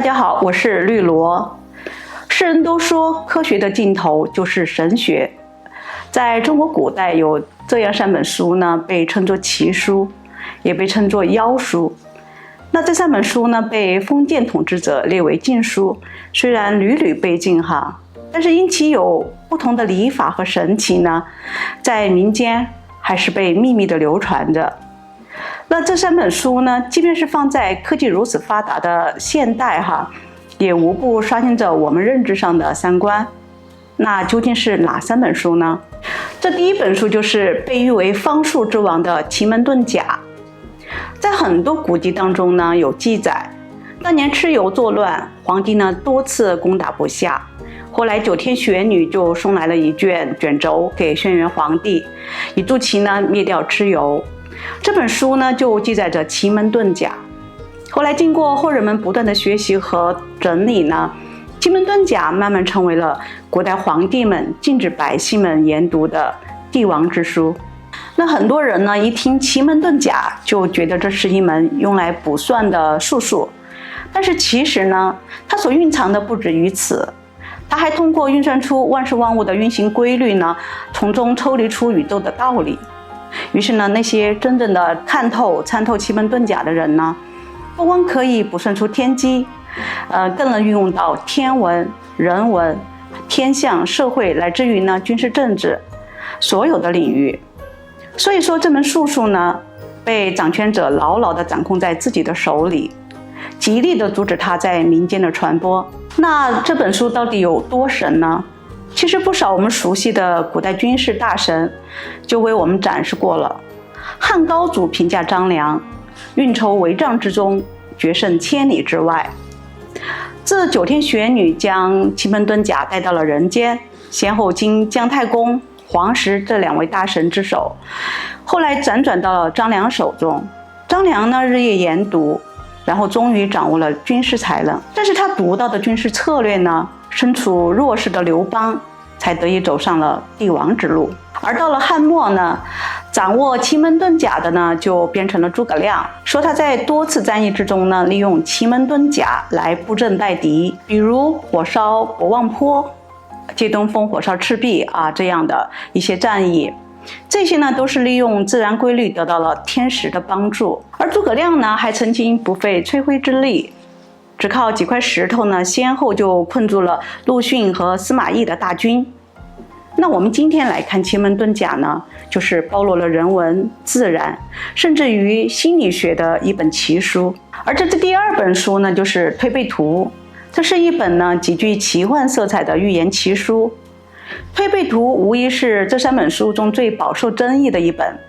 家好，我是绿萝。世人都说科学的尽头就是神学，在中国古代有这样3本书呢，被称作奇书，也被称作妖书。那这3本书呢，被封建统治者列为禁书，虽然屡屡被禁但是因其有不同的礼法和神奇呢，在民间还是被秘密的流传着。那这3本书呢，即便是放在科技如此发达的现代也无不刷新着我们认知上的三观。那究竟是哪3本书呢？这第一本书就是被誉为方术之王的《奇门遁甲》。在很多古籍当中呢，有记载，当年蚩尤作乱，皇帝呢多次攻打不下，后来9天玄女就送来了一卷轴给轩辕皇帝，以助其呢灭掉蚩尤。这本书呢就记载着奇门遁甲。后来经过后人们不断的学习和整理呢，奇门遁甲慢慢成为了古代皇帝们禁止百姓们研读的帝王之书。那很多人呢一听奇门遁甲就觉得这是一门用来卜算的术数，但是其实呢，它所蕴藏的不止于此，它还通过运算出万事万物的运行规律呢，从中抽离出宇宙的道理。于是呢，那些真正的参透奇门遁甲的人呢，不光可以卜算出天机，更能运用到天文、人文、天象、社会，乃至于呢军事政治所有的领域。所以说这门术数呢，被掌权者牢牢地掌控在自己的手里，极力地阻止它在民间的传播。那这本书到底有多神呢？其实不少我们熟悉的古代军事大神就为我们展示过了。汉高祖评价张良，运筹帷帐之中，决胜千里之外。自9天玄女将奇门遁甲带到了人间，先后经姜太公、黄石这2位大神之手，后来辗转到了张良手中。张良呢日夜研读，然后终于掌握了军事才能。但是他独到的军事策略呢，身处弱势的刘邦才得以走上了帝王之路。而到了汉末呢，掌握奇门遁甲的呢就变成了诸葛亮，说他在多次战役之中呢，利用奇门遁甲来布阵待敌，比如火烧博望坡、借东风火烧赤壁这样的一些战役。这些呢都是利用自然规律得到了天时的帮助。而诸葛亮呢还曾经不费吹灰之力，只靠几块石头呢，先后就困住了陆逊和司马懿的大军。那我们今天来看奇门遁甲呢，就是包罗了人文、自然，甚至于心理学的一本奇书。而这第2本书呢，就是《推背图》，这是一本呢极具奇幻色彩的寓言奇书。《推背图》无疑是这3本书中最饱受争议的一本。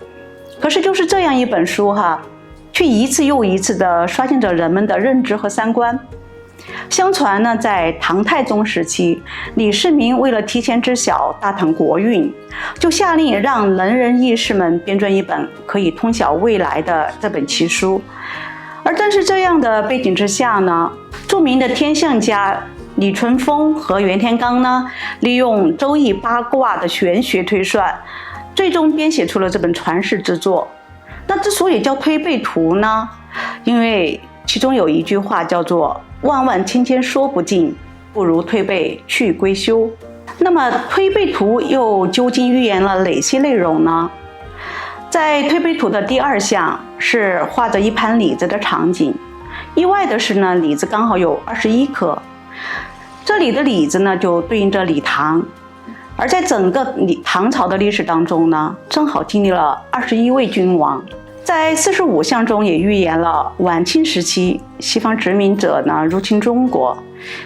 可是就是这样一本书却一次又一次地刷新着人们的认知和三观。相传呢，在唐太宗时期，李世民为了提前知晓大唐国运，就下令让能人异士们编撰一本可以通晓未来的这本奇书。而正是这样的背景之下呢，著名的天象家李淳风和袁天罡呢，利用周易八卦的玄学推算，最终编写出了这本传世之作。那之所以叫推背图呢，因为其中有一句话叫做万万千千说不尽，不如推背去归休。那么推背图又究竟预言了哪些内容呢？在推背图的第2项是画着一盘李子的场景。意外的是呢，李子刚好有21颗，这里的李子呢就对应着李唐。而在整个唐朝的历史当中呢，正好经历了21位君王。在45项中也预言了晚清时期西方殖民者呢入侵中国，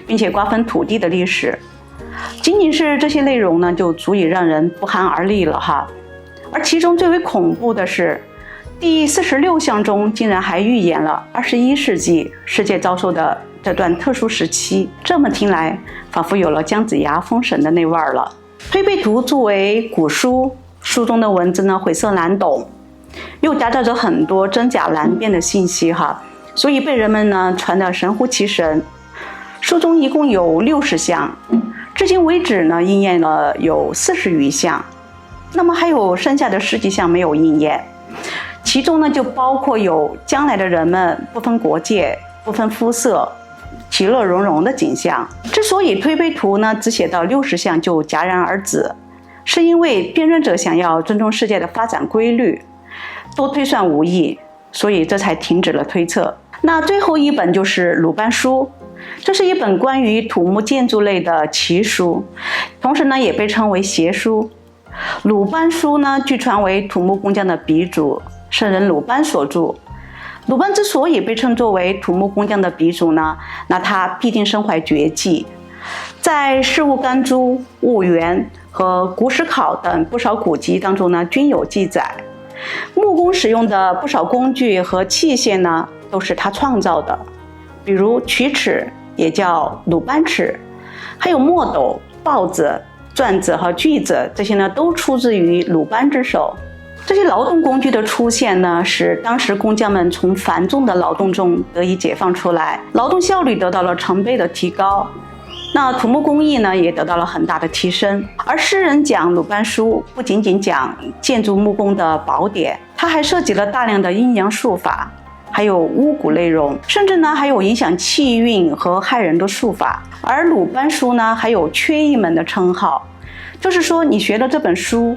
并且瓜分土地的历史。仅仅是这些内容呢，就足以让人不寒而栗了而其中最为恐怖的是，第46项中竟然还预言了21世纪世界遭受的这段特殊时期。这么听来，仿佛有了姜子牙封神的那味儿了。推背图作为古书，书中的文字呢晦涩难懂，又夹杂着很多真假难辨的信息所以被人们呢传得神乎其神。书中一共有60项，至今为止呢应验了有40余项，那么还有剩下的10几项没有应验。其中呢就包括有将来的人们不分国界、不分肤色，其其乐融融的景象。之所以推背图呢只写到60项就戛然而止，是因为编纂者想要尊重世界的发展规律，多推算无益，所以这才停止了推测。那最后一本就是《鲁班书》，这是一本关于土木建筑类的奇书，同时呢也被称为邪书。鲁班书呢据传为土木工匠的鼻祖，圣人鲁班所著。鲁班之所以被称作为土木工匠的鼻祖呢，那他必定身怀绝技，在《事物干珠》《物源》和《古史考》等不少古籍当中呢均有记载。木工使用的不少工具和器械呢都是他创造的，比如曲尺也叫鲁班尺，还有墨斗、刨子、钻子和锯子，这些呢都出自于鲁班之手。这些劳动工具的出现呢，使当时工匠们从繁重的劳动中得以解放出来，劳动效率得到了成倍的提高。那土木工艺呢也得到了很大的提升。而诗人讲鲁班书不仅仅讲建筑木工的宝典，它还涉及了大量的阴阳术法，还有巫蛊内容，甚至呢还有影响气运和害人的术法。而鲁班书呢还有缺一门的称号，就是说你学了这本书，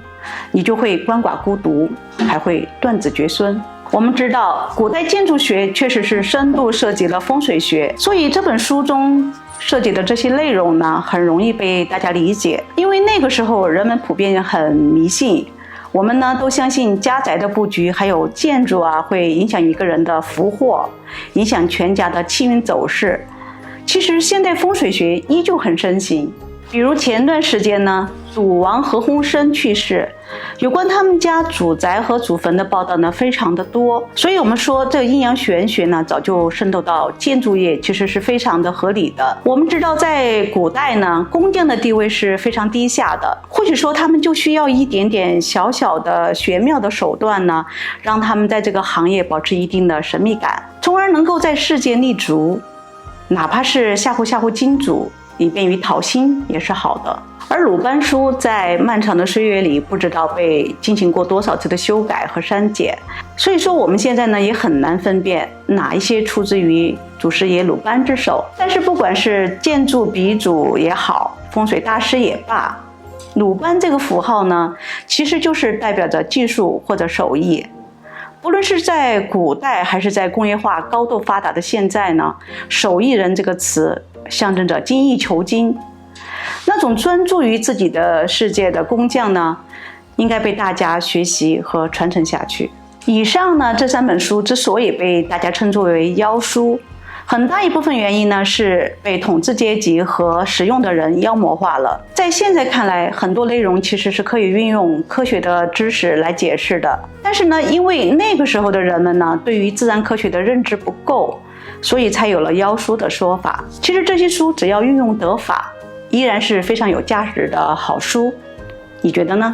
你就会鳏寡孤独，还会断子绝孙。我们知道古代建筑学确实是深度涉及了风水学，所以这本书中涉及的这些内容呢很容易被大家理解。因为那个时候人们普遍很迷信，我们呢都相信家宅的布局还有建筑会影响一个人的福祸，影响全家的气运走势。其实现代风水学依旧很盛行，比如前段时间呢赌王何鸿燊去世，有关他们家祖宅和祖坟的报道呢非常的多，所以我们说这阴阳玄学呢早就渗透到建筑业，其实是非常的合理的。我们知道在古代呢工匠的地位是非常低下的，或许说他们就需要一点点小小的玄妙的手段呢，让他们在这个行业保持一定的神秘感，从而能够在世界立足，哪怕是吓唬金主，以便于讨薪也是好的。而鲁班书在漫长的岁月里不知道被进行过多少次的修改和删减，所以说我们现在呢也很难分辨哪一些出自于祖师爷鲁班之手。但是不管是建筑鼻祖也好，风水大师也罢，鲁班这个符号呢其实就是代表着技术或者手艺。不论是在古代还是在工业化高度发达的现在呢，手艺人这个词象征着精益求精。那种专注于自己的世界的工匠呢，应该被大家学习和传承下去。以上呢这3本书之所以被大家称作为妖书，很大一部分原因呢是被统治阶级和使用的人妖魔化了。在现在看来，很多内容其实是可以运用科学的知识来解释的，但是呢因为那个时候的人们呢对于自然科学的认知不够，所以才有了妖书的说法。其实这些书只要运用得法，依然是非常有价值的好书，你觉得呢？